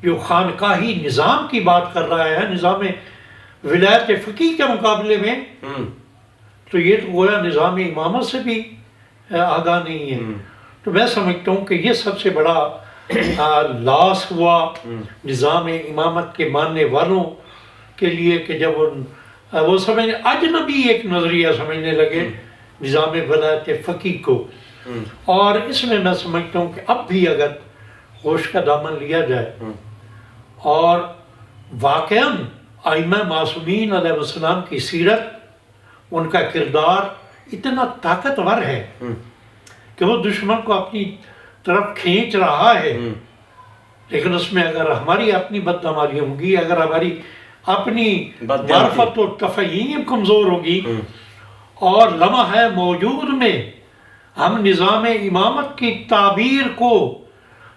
جو خانقاہی نظام کی بات کر رہا ہے، نظام ولایت فقیہ کے مقابلے میں، تو یہ تو گویا نظام امامت سے بھی آگاہ نہیں ہے۔ تو میں سمجھتا ہوں کہ یہ سب سے بڑا لاس ہوا نظام امامت کے ماننے والوں کے لیے، کہ جب وہ سمجھنے اجنبی ایک نظریہ سمجھنے لگے نظام ولایت فقیہ کو۔ اور اس میں سمجھتا ہوں کہ اب بھی اگر ہوش کا دامن لیا جائے اور واقعاً ائمہ معصومین علیہ السلام کی سیرت، ان کا کردار اتنا طاقتور ہے کہ وہ دشمن کو اپنی طرف کھینچ رہا ہے، لیکن اس میں اگر ہماری اپنی بدعمالی ہوگی، اگر ہماری اپنی معرفت و تفہیم کمزور ہوگی، اور لمحہ موجود میں ہم نظام امامت کی تعبیر کو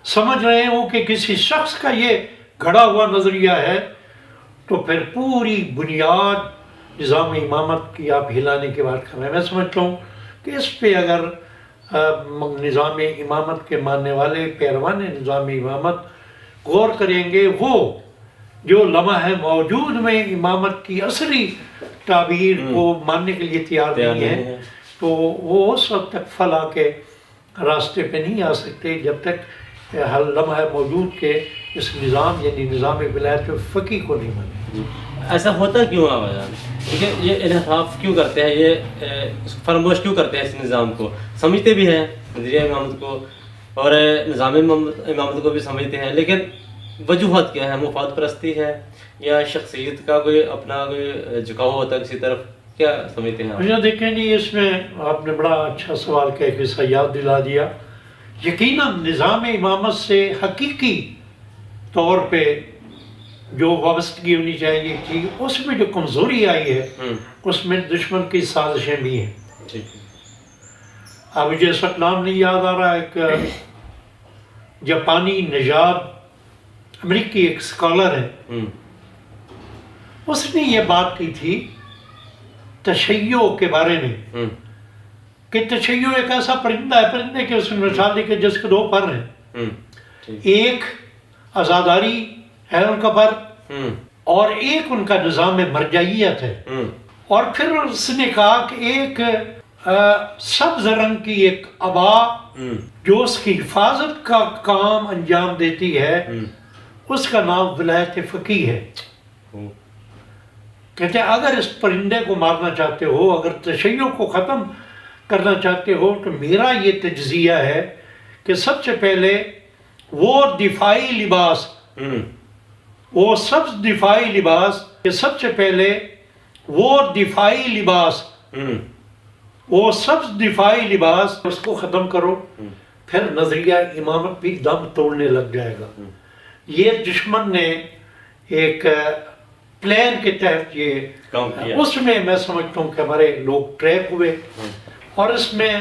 سمجھ رہے ہوں کہ کسی شخص کا یہ گھڑا ہوا نظریہ ہے، تو پھر پوری بنیاد نظام امامت کی آپ ہلانے کی بات کر رہے ہیں۔ میں سمجھتا ہوں کہ اس پہ اگر نظام امامت کے ماننے والے پیروان نظام امامت غور کریں گے، وہ جو لمحہ موجود میں امامت کی اصلی تعبیر کو ماننے کے لیے تیار نہیں ہے، تو وہ اس وقت تک فلاح کے راستے پہ نہیں آ سکتے جب تک لمحہ موجود کے اس نظام یعنی نظام ولایت فقیہ کو نہیں مانے۔ ایسا ہوتا کیوں ہے بھائی؟ کیونکہ یہ انحراف کیوں کرتے ہیں، یہ فراموش کیوں کرتے ہیں اس نظام کو؟ سمجھتے بھی ہیں نظریہ امامت کو اور نظام امامت کو بھی سمجھتے ہیں، لیکن وجوہات کیا ہے؟ مفاد پرستی ہے یا شخصیت کا کوئی اپنا کوئی جھکاؤ ہوتا ہے کسی طرف؟ کیا سمجھتے ہیں؟ اچھا دیکھیں جی، اس میں آپ نے بڑا اچھا سوال کہہ کے اسا یاد دلا دیا۔ یقیناً نظام امامت سے حقیقی طور پہ جو وابستگی ہونی چاہیے تھی، اس میں جو کمزوری آئی ہے، اس میں دشمن کی سازشیں بھی ہیں۔ اب مجھے اس وقت نام نہیں یاد آ رہا، ایک جاپانی نژاد امریکی ایک اسکالر ہے، اس نے یہ بات کی تھی تشیع کے بارے میں کہ تشیع ایک ایسا پرندہ ہے، پرندے کی اس نے مثال دی کہ جس کے دو پر ہیں، ایک عزاداری ہے ان کا پر، اور ایک ان کا نظام مرجعیت ہے، اور پھر اس نے کہا کہ ایک سبز رنگ کی ایک عبا جو اس کی حفاظت کا کام انجام دیتی ہے، اس کا نام ولایت فقیہ ہے۔ کہتے ہیں اگر اس پرندے کو مارنا چاہتے ہو، اگر تشیع کو ختم کرنا چاہتے ہو، تو میرا یہ تجزیہ ہے کہ سب سے پہلے وہ دفاعی لباس، وہ سبز دفاعی لباس، کہ سب سے پہلے وہ دفاعی لباس، وہ سبز دفاعی لباس اس کو ختم کرو، پھر نظریہ امامت بھی دم توڑنے لگ جائے گا۔ یہ دشمن نے ایک پلان کے تحت یہ کام کیا، اس میں سمجھتا ہوں کہ ہمارے لوگ ٹریپ ہوئے، اور اس میں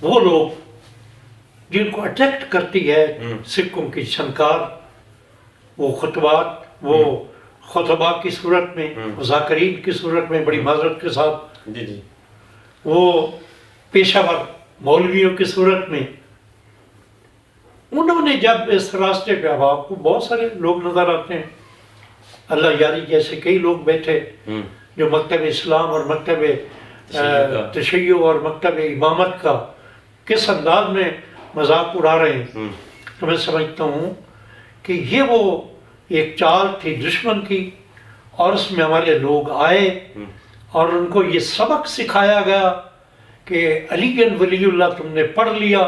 وہ لوگ جن کو اٹریکٹ کرتی ہے سکھوں کی شنکار، وہ خطبہ کی صورت میں، ذاکرین کی صورت میں، بڑی معذرت کے ساتھ، وہ پیشہ ور مولویوں کی صورت میں، انہوں نے جب اس راستے پہ، اب آپ کو بہت سارے لوگ نظر آتے ہیں، اللہ یاری جیسے کئی لوگ بیٹھے جو مکتب اسلام اور مکتب تشیع اور مکتب امامت کا کس انداز میں مذاق اڑا رہے ہیں، تو میں سمجھتا ہوں کہ یہ وہ ایک چال تھی دشمن کی، اور اس میں ہمارے لوگ آئے اور ان کو یہ سبق سکھایا گیا کہ علی ولی اللہ تم نے پڑھ لیا،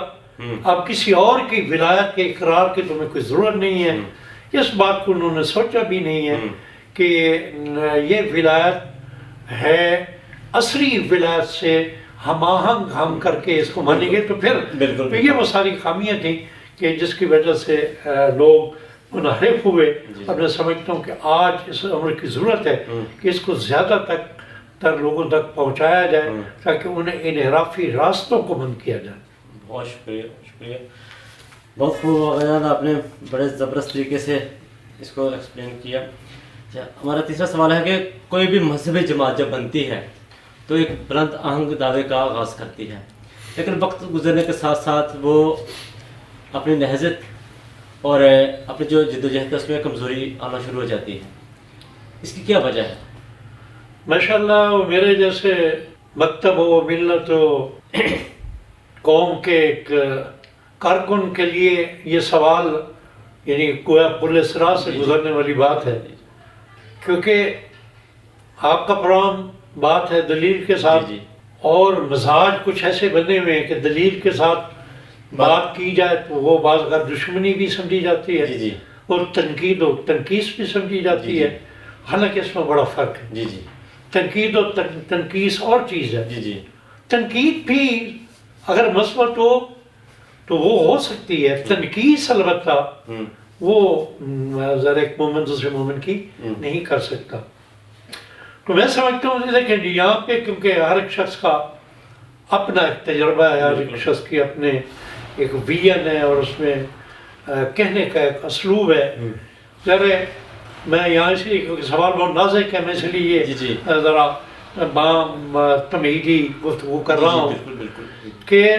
اب کسی اور کی ولایت کے اقرار کی تمہیں کوئی ضرورت نہیں ہے۔ اس بات کو انہوں نے سوچا بھی نہیں ہے کہ یہ ولایت ہے اصلی ولایت سے ہم آہنگ ہم کر کے اس کو مانیں گے، تو پھر یہ وہ ساری خامیاں تھیں کہ جس کی وجہ سے لوگ منحرف ہوئے۔ اب میں سمجھتا ہوں کہ آج اس عمر کی ضرورت ہے کہ اس کو زیادہ تر لوگوں تک پہنچایا جائے تاکہ انہیں انحرافی راستوں کو بند کیا جائے۔ بہت شکریہ، بہت خوب، آپ نے بڑے زبردست طریقے سے اس کو ایکسپلین کیا۔ ہمارا تیسرا سوال ہے کہ کوئی بھی مذہبی جماعت جب بنتی ہے تو ایک بلند آہنگ دعوے کا آغاز کرتی ہے، لیکن وقت گزرنے کے ساتھ ساتھ وہ اپنی نہضت اور اپنی جو جدوجہد ہے اس میں کمزوری آنا شروع ہو جاتی ہے، اس کی کیا وجہ ہے؟ ماشاءاللہ وہ میرے جیسے مکتب و ملت و قوم کے ایک کارکن کے لیے یہ سوال یعنی گویا پل صراط سے گزرنے والی بات ہے، کیونکہ آپ کا پروگرام بات ہے دلیل کے ساتھ، جی اور مزاج کچھ ایسے بنے ہوئے ہیں کہ دلیل کے ساتھ بات کی جائے تو وہ بعض اگر دشمنی بھی سمجھی جاتی ہے، جی جی اور تنقید و تنقیص بھی سمجھی جاتی ہے، حالانکہ اس میں بڑا فرق ہے۔ جی جی تنقید و تنقیص اور چیز ہے۔ جی جی تنقید بھی اگر مثبت ہو تو وہ ہو سکتی ہے، تنقیص البتہ وہ ذرا ایک مومن دوسرے مومن کی نہیں کر سکتا۔ تو میں سمجھتا ہوں دیکھیں جی یہاں پہ کیونکہ ہر ایک شخص کا اپنا ایک تجربہ ہے، ہر ایک شخص کی اپنے ایک ویژن ہے، اور اس میں کہنے کا ایک اسلوب ہے۔ ذرا میں یہاں اس لیے کیونکہ سوال بہت نازک ہے، میں اس لیے جی جی ذرا تمہیدی گفتگو کر رہا ہوں بالکل بالکل کہ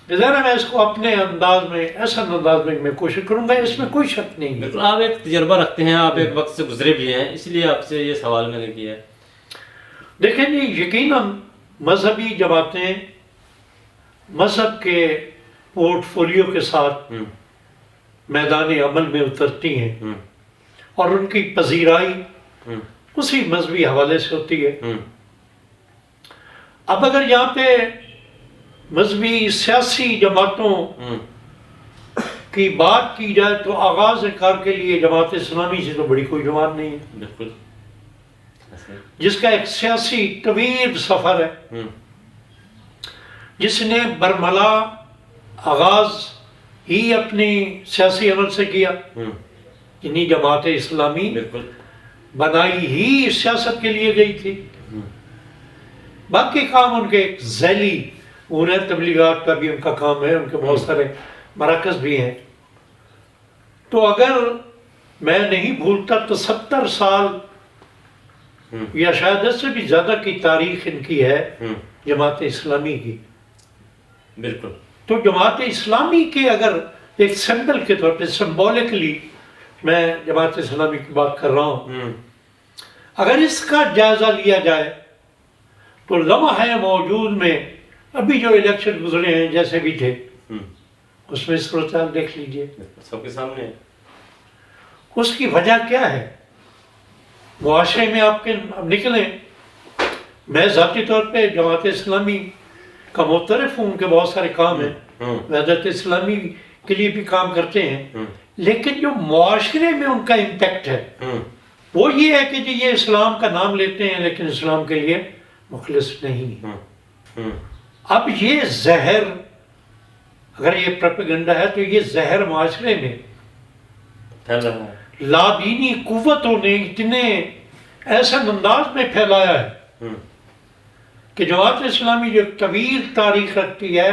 ذرا میں اس کو اپنے انداز میں ایسا انداز میں کوشش کروں گا، اس میں کوئی شک نہیں ہے۔ بالکل آپ ایک تجربہ رکھتے ہیں، آپ ایک وقت سے گزرے بھی ہیں، اس لیے آپ سے یہ سوال میں نے کیا ہے۔ دیکھیں جی یقیناً مذہبی جماعتیں مذہب کے پورٹ فولیو کے ساتھ میدان عمل میں اترتی ہیں، اور ان کی پذیرائی اسی مذہبی حوالے سے ہوتی ہے۔ اب اگر یہاں پہ مذہبی سیاسی جماعتوں کی بات کی جائے تو آغاز کار کے لیے جماعت اسلامی سے تو بڑی کوئی جماعت نہیں ہے، بالکل جس کا ایک سیاسی طویل سفر ہے، جس نے برملا آغاز ہی اپنی سیاسی عمل سے کیا، یعنی جماعت اسلامی بالکل بنائی ہی سیاست کے لیے گئی تھی، باقی کام ان کے ایک ذیلی انہیں تبلیغات کا بھی ان کا کام ہے، ان کے بہت سارے مراکز بھی ہیں۔ تو اگر میں نہیں بھولتا تو 70 سال یا شاید اس سے بھی زیادہ کی تاریخ ان کی ہے جماعت اسلامی کی۔ بالکل تو جماعت اسلامی کے اگر ایک سمبل کے طور پہ سمبولکلی میں جماعت اسلامی کی بات کر رہا ہوں، اگر اس کا جائزہ لیا جائے تو لمحہ موجود میں ابھی جو الیکشن گزرے ہیں جیسے بھی تھے اس میں صورتحال دیکھ لیجئے، سب کے سامنے ہے۔ اس کی وجہ کیا ہے؟ معاشرے میں آپ کے نکلیں، میں ذاتی طور پہ جماعت اسلامی کا معترف ہوں، ان کے بہت سارے کام ہیں، وحدت اسلامی کے لیے بھی کام کرتے ہیں، لیکن جو معاشرے میں ان کا امپیکٹ ہے وہ یہ ہے کہ جی یہ اسلام کا نام لیتے ہیں لیکن اسلام کے لیے مخلص نہیں۔ اب یہ زہر، اگر یہ پروپیگنڈا ہے تو یہ زہر معاشرے میں پھیل رہا ہے۔ لادینی قوتوں نے اتنے ایسا انداز میں پھیلایا ہے کہ جماعت اسلامی جو طویل تاریخ رکھتی ہے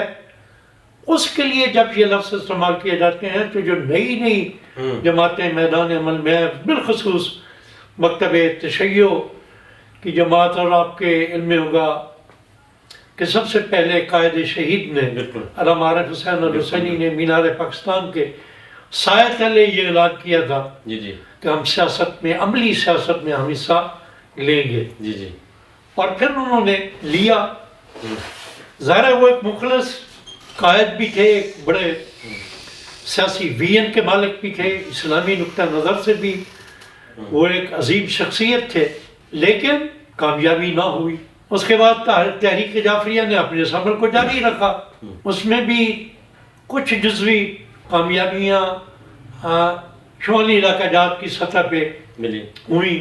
اس کے لیے جب یہ لفظ استعمال کیے جاتے ہیں تو جو نئی نئی جماعتیں میدان عمل میں، بالخصوص مکتب تشیع کی جماعت، اور آپ کے علم میں ہوگا کہ سب سے پہلے قائد شہید نے علامہ عارف حسین الحسینی نے مینار پاکستان کے سائے تلے یہ اعلان کیا تھا کہ ہم سیاست میں، عملی سیاست میں ہم حصہ لیں گے، اور پھر انہوں نے لیا۔ ظاہر ہے وہ ایک مخلص قائد بھی تھے، ایک بڑے سیاسی ویژن کے مالک بھی تھے، اسلامی نقطہ نظر سے بھی وہ ایک عظیم شخصیت تھے، لیکن کامیابی نہ ہوئی۔ اس کے بعد تحریک جعفریہ نے اپنے عمل کو جاری رکھا، اس میں بھی کچھ جزوی کامیابیاں شمالی علاقہ جات کی سطح پہ ملی ہوئی،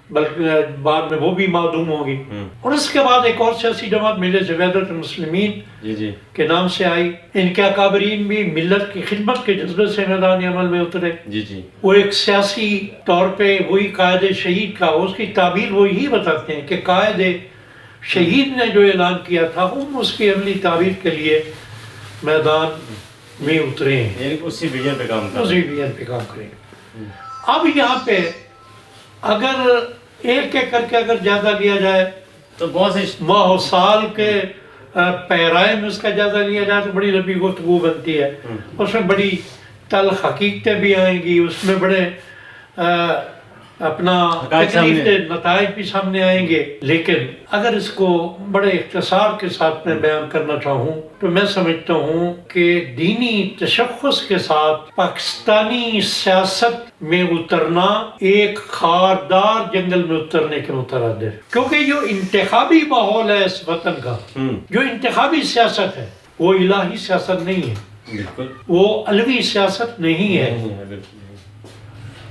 بلکہ بعد میں وہ بھی معدوم ہوگی۔ اور اس کے بعد ایک اور سیاسی جماعت ملت وحدت المسلمین کے نام سے آئی، ان کے اکابرین بھی ملت کی خدمت کے جذبے سے میدان عمل میں اترے۔ وہ ایک سیاسی طور پہ وہی قائد شہید کا، اس کی تعبیر وہی بتاتے ہیں کہ قائد شہید نے جو اعلان کیا تھا ہم اس کی عملی تعبیر کے لیے میدان میں اترے ہیں، اسی ویژن پہ کام اسی ویژن پہ کام کریں گے۔ اب یہاں پہ اگر ایک ایک کر کے اگر جائزہ لیا جائے تو بہت سے ماہ و سال کے پیرائے میں اس کا جائزہ لیا جائے تو بڑی لمبی گفتگو بنتی ہے، اس میں بڑی تلخ حقیقتیں بھی آئیں گی، اس میں بڑے اپنا تکلیف کے نتائج بھی سامنے آئیں گے. لیکن اگر اس کو بڑے اختصار کے ساتھ میں بیان کرنا چاہوں تو میں سمجھتا ہوں کہ دینی تشخص کے ساتھ پاکستانی سیاست میں اترنا ایک خاردار جنگل میں اترنے کے مترادف ہے، کیونکہ جو انتخابی ماحول ہے اس وطن کا، جو انتخابی سیاست ہے، وہ الہی سیاست نہیں ہے، وہ الوی سیاست نہیں ہے.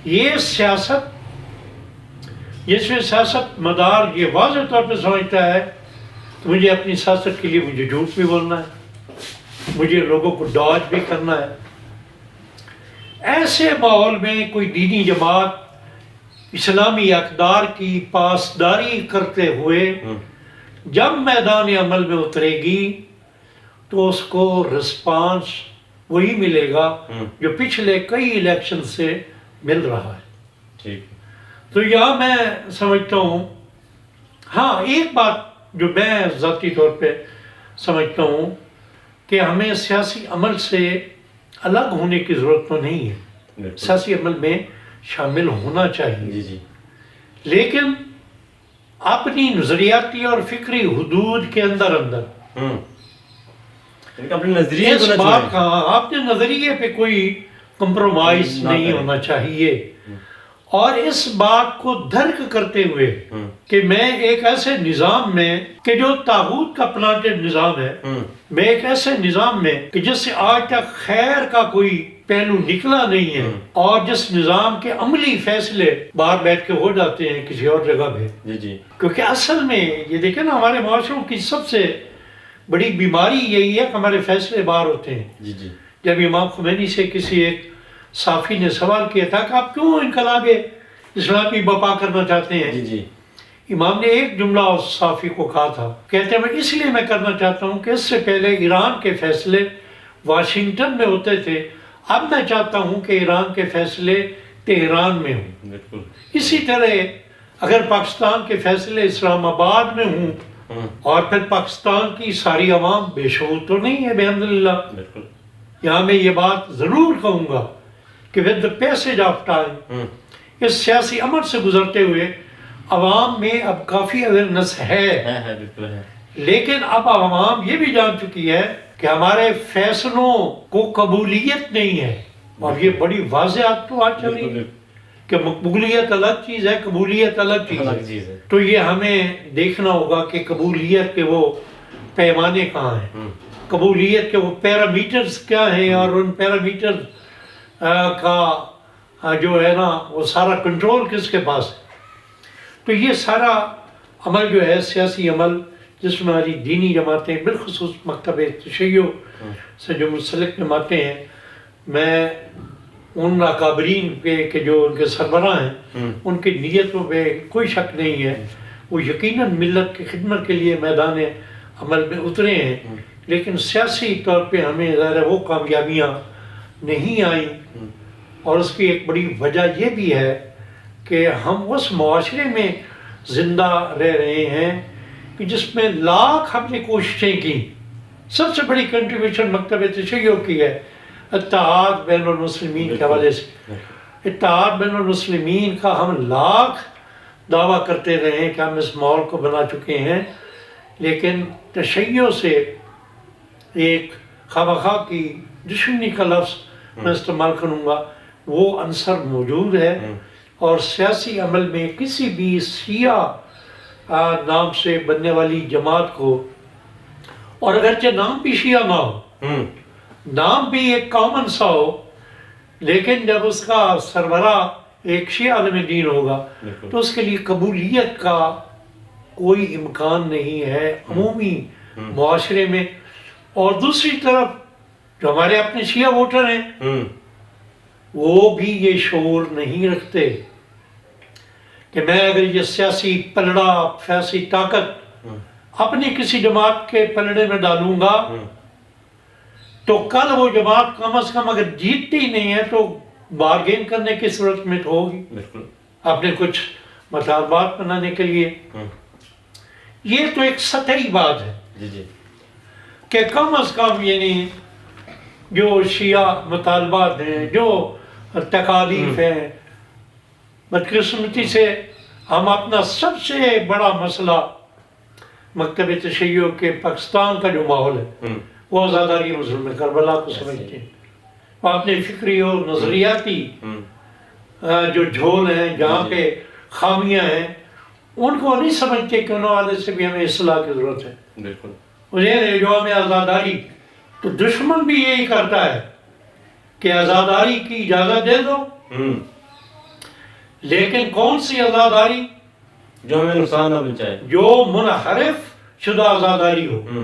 یہ سیاست جس میں سیاست مدار یہ واضح طور پہ سمجھتا ہے کہ مجھے اپنی سیاست کے لیے مجھے جھوٹ بھی بولنا ہے، مجھے لوگوں کو ڈاج بھی کرنا ہے. ایسے ماحول میں کوئی دینی جماعت اسلامی اقدار کی پاسداری کرتے ہوئے جب میدان عمل میں اترے گی تو اس کو رسپانس وہی ملے گا جو پچھلے کئی الیکشن سے مل رہا ہے. تو یہاں میں سمجھتا ہوں، ہاں ایک بات جو میں ذاتی طور پہ سمجھتا ہوں کہ ہمیں سیاسی عمل سے الگ ہونے کی ضرورت تو نہیں ہے، سیاسی عمل میں شامل ہونا چاہیے، لیکن اپنی نظریاتی اور فکری حدود کے اندر اس بات کا اپنے نظریے پہ کوئی کمپرومائز نہیں ہونا چاہیے، اور اس بات کو درک کرتے ہوئے کہ میں ایک ایسے نظام میں کہ جو طاغوت کا پلانٹڈ نظام ہے، میں ایک ایسے نظام میں کہ جس سے آج تک خیر کا کوئی پہلو نکلا نہیں ہے، اور جس نظام کے عملی فیصلے باہر بیٹھ کے ہو جاتے ہیں کسی اور جگہ پہ. کیونکہ اصل میں یہ دیکھیں نا، ہمارے معاشروں کی سب سے بڑی بیماری یہی ہے کہ ہمارے فیصلے باہر ہوتے ہیں. جب امام خمینی سے کسی ایک صحافی نے سوال کیا تھا کہ آپ کیوں انقلاب اسلامی برپا کرنا چاہتے ہیں، امام نے ایک جملہ اس صحافی کو کہا تھا، کہتے ہیں میں اس لیے میں کرنا چاہتا ہوں کہ اس سے پہلے ایران کے فیصلے واشنگٹن میں ہوتے تھے، اب میں چاہتا ہوں کہ ایران کے فیصلے تہران میں ہوں. اسی طرح اگر پاکستان کے فیصلے اسلام آباد میں ہوں اور پھر پاکستان کی ساری عوام بے شعور تو نہیں ہے بحمدللہ. یہاں میں یہ بات ضرور کہوں گا کہ with the passage of time اس سیاسی عمل سے گزرتے ہوئے عوام میں اب کافی اویئرنس ہے، لیکن اب عوام یہ بھی جان چکی ہے کہ ہمارے فیصلوں کو قبولیت نہیں ہے. اور یہ بڑی واضح تو آج چل رہی ہے کہ مقبولیت الگ چیز ہے، قبولیت الگ چیز ہے. تو یہ ہمیں دیکھنا ہوگا کہ قبولیت کے وہ پیمانے کہاں ہیں، قبولیت کے وہ پیرامیٹرز کیا ہیں، اور ان پیرامیٹر کا جو ہے نا وہ سارا کنٹرول کس کے پاس ہے. تو یہ سارا عمل جو ہے سیاسی عمل جس میں ہماری دینی جماعتیں بالخصوص مکتب تشیع سے جو منسلک جماعتیں ہیں، میں ان اکابرین پہ کہ جو ان کے سربراہ ہیں ان کی نیتوں پہ کوئی شک نہیں ہے، وہ یقیناً ملت کی خدمت کے لیے میدان عمل میں اترے ہیں، لیکن سیاسی طور پہ ہمیں ظاہر وہ کامیابیاں نہیں آئیں. اور اس کی ایک بڑی وجہ یہ بھی ہے کہ ہم اس معاشرے میں زندہ رہ رہے ہیں کہ جس میں لاکھ ہم نے کوششیں کی. سب سے بڑی کنٹریبیوشن مکتب تشیع کی ہے اتحاد بین المسلمین کے حوالے سے. اتحاد بین المسلمین کا ہم لاکھ دعویٰ کرتے رہے ہیں کہ ہم اس ماحول کو بنا چکے ہیں، لیکن تشیع سے ایک خواخواہ کی دشمنی کا لفظ میں استعمال کروں گا، وہ عنصر موجود ہے. اور سیاسی عمل میں کسی بھی شیعہ نام سے بننے والی جماعت کو، اور اگرچہ نام بھی شیعہ نہ ہو، نام بھی ایک کامن سا ہو، لیکن جب اس کا سربراہ ایک شیعہ عالم دین ہوگا تو اس کے لیے قبولیت کا کوئی امکان نہیں ہے عمومی معاشرے میں. اور دوسری طرف جو ہمارے اپنے شیعہ ووٹر ہیں وہ بھی یہ شعور نہیں رکھتے کہ میں اگر یہ سیاسی پلڑا، سیاسی طاقت اپنی کسی جماعت کے پلڑے میں ڈالوں گا تو کل وہ جماعت کم از کم اگر جیتتی نہیں ہے تو بارگین کرنے کی صورت میں تو ہوگی اپنے کچھ مطالبات بنانے کے لیے. یہ تو ایک سطحی بات ہے کہ کم از کم یعنی جو شیعہ مطالبات ہیں، جو تکالیف ہیں، بدقسمتی سے ہم اپنا سب سے بڑا مسئلہ مکتب تشیع کے پاکستان کا جو ماحول ہے وہ آزاداری مظلوم کربلا کو سمجھتے ہیں. وہ اپنے فکری اور نظریاتی جو جھول ہیں، جہاں پہ خامیاں ہیں، ان کو نہیں سمجھتے کہ ان والے سے بھی ہمیں اصلاح کی ضرورت ہے. بالکل. انہیں جو ہمیں آزاداری، تو دشمن بھی یہی کرتا ہے کہ آزاداری کی اجازت دے دو، لیکن کون سی آزاداری؟ جو ہمیں نقصان نہ پہنچائے، جو منحرف شدہ آزاداری ہو،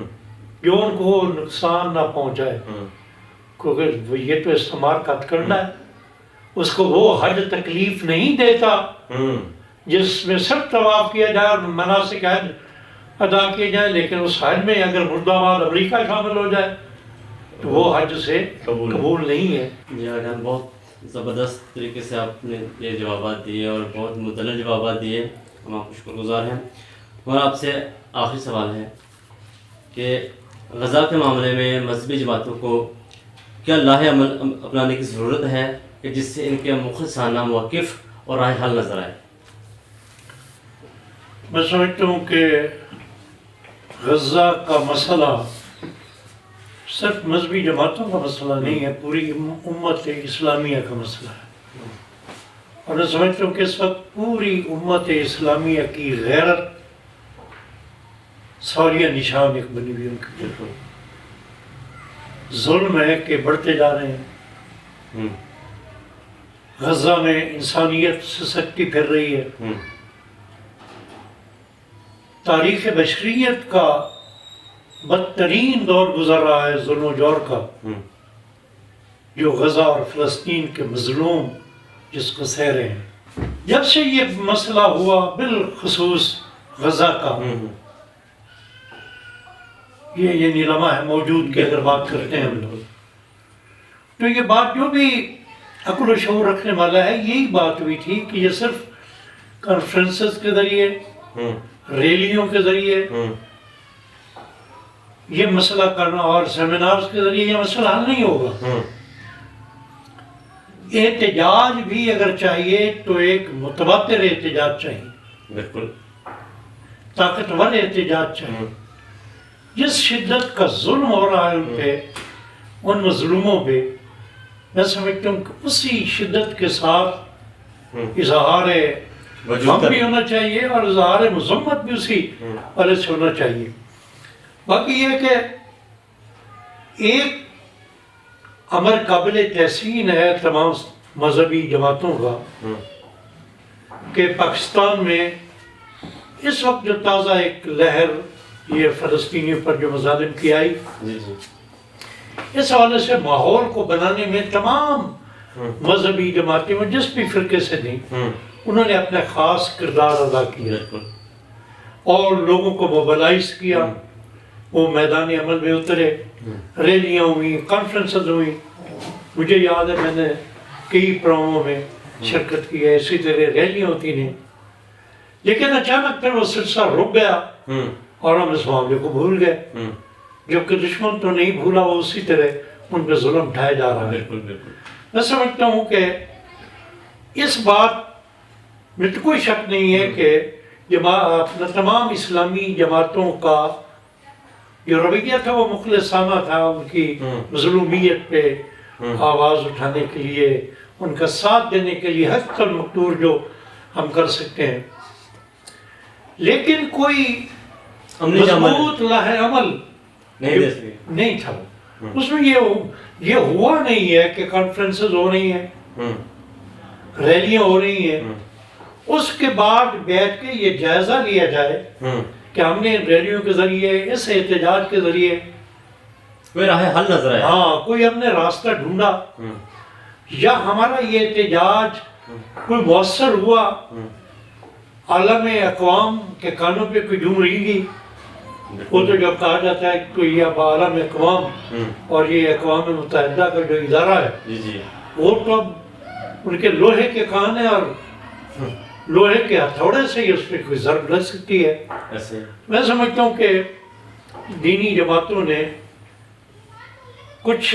جو ان کو نقصان نہ پہنچائے. کیونکہ یہ تو استعمار کا کرنا ہے. اس کو وہ حج تکلیف نہیں دیتا جس میں صرف طواف کیا جائے اور مناسک حج ادا کیے جائیں، لیکن اس حج میں اگر مرد آباد امریکہ شامل ہو جائے تو وہ حج سے قبول نہیں ہے. جی جان، بہت زبردست طریقے سے آپ نے یہ جوابات دیے اور بہت مدلل جوابات دیے، ہم آپ کو شکر گزار ہیں. اور آپ سے آخری سوال ہے کہ غزہ کے معاملے میں مذہبی جماعتوں کو کیا لاہ عمل اپنانے کی ضرورت ہے کہ جس سے ان کے مخلصانہ موقف اور راہ حل نظر آئے؟ میں سمجھتا ہوں کہ غزہ کا مسئلہ صرف مذہبی جماعتوں کا مسئلہ نہیں ہے، پوری امت اسلامیہ کا مسئلہ ہے. اور میں سمجھتا ہوں کہ اس وقت پوری امت اسلامیہ کی غیرت سوریہ نشان ایک بنی ہوئی ان کی. ظلم ہے کہ بڑھتے جا رہے ہیں. غزہ میں انسانیت سسکتی پھر رہی ہے. تاریخ بشریت کا بدترین دور گزر رہا ہے ظلم و جور کا، جو غزہ اور فلسطین کے مظلوم جس کو سہ رہے ہیں. جب سے یہ مسئلہ ہوا بالخصوص غزہ کا، یہ یعنی لمحہ ہے موجود کی اگر بات کرتے ہیں ہم لوگ، تو یہ بات جو بھی عقل و شعور رکھنے والا ہے یہی بات ہوئی تھی کہ یہ صرف کانفرنسز کے ذریعے، ریلیوں کے ذریعے یہ مسئلہ کرنا اور سیمینارز کے ذریعے یہ مسئلہ حل نہیں ہوگا. احتجاج بھی اگر چاہیے تو ایک متبادر احتجاج چاہیے، بالکل طاقتور احتجاج چاہیے. جس شدت کا ظلم ہو رہا ہے ان پہ، ان مظلوموں پہ، میں سمجھتا ہوں کہ اسی شدت کے ساتھ اظہار غم بھی ہونا چاہیے اور اظہار مذمت بھی اسی والے سے ہونا چاہیے. باقی یہ کہ ایک امر قابل تحسین ہے تمام مذہبی جماعتوں کا کہ پاکستان میں اس وقت جو تازہ ایک لہر یہ فلسطینیوں پر جو مظالم کی آئی، اس حوالے سے ماحول کو بنانے میں تمام مذہبی جماعتیں میں جس بھی فرقے سے تھیں انہوں نے اپنا خاص کردار ادا کیا اور لوگوں کو موبلائز کیا. وہ میدان عمل میں اترے، ریلیاں ہوئیں، کانفرنسز ہوئیں. مجھے یاد ہے میں نے کئی پروگراموں میں شرکت کی ہے، اسی طرح ریلیاں ہوتی ہیں. لیکن اچانک پھر وہ سلسلہ رک گیا اور ہم اس معاملے کو بھول گئے، جبکہ دشمن تو نہیں بھولا، وہ اسی طرح ان پہ ظلم ڈھایا جا رہا ہے. میں سمجھتا ہوں کہ اس بات میں تو کوئی شک نہیں ہے کہ تمام اسلامی جماعتوں کا جو رویہ تھا وہ مخلصانہ تھا. ان کی مظلومیت پہ آواز اٹھانے کے لیے، ان کا ساتھ دینے کے لیے حد المقدور جو ہم کر سکتے ہیں. لیکن کوئی مضبوط لاہ عمل نہیں تھا. اس میں یہ ہوا نہیں ہے کہ کانفرنسز ہو رہی ہیں، ریلیاں ہو رہی ہیں، اس کے بعد بیٹھ کے یہ جائزہ لیا جائے کہ ہم نے ریلیوں کے ذریعے، اس احتجاج کے ذریعے کوئی راہ حل نظر آیا، ہاں کوئی ہم نے راستہ ڈھونڈا، یا ہمارا یہ احتجاج کوئی مؤثر ہوا، عالم اقوام کے کانوں پہ کوئی جم رہی گی. وہ تو جب کہا جاتا ہے کہ یہ اب عالم اقوام اور یہ اقوام متحدہ کا جو ادارہ ہے وہ تو اب ان کے لوہے کے کان ہیں اور لوہے کے ہتھوڑے سے ہی اس پہ کوئی ضرب لگ سکتی ہے. میں سمجھتا ہوں کہ دینی جماعتوں نے کچھ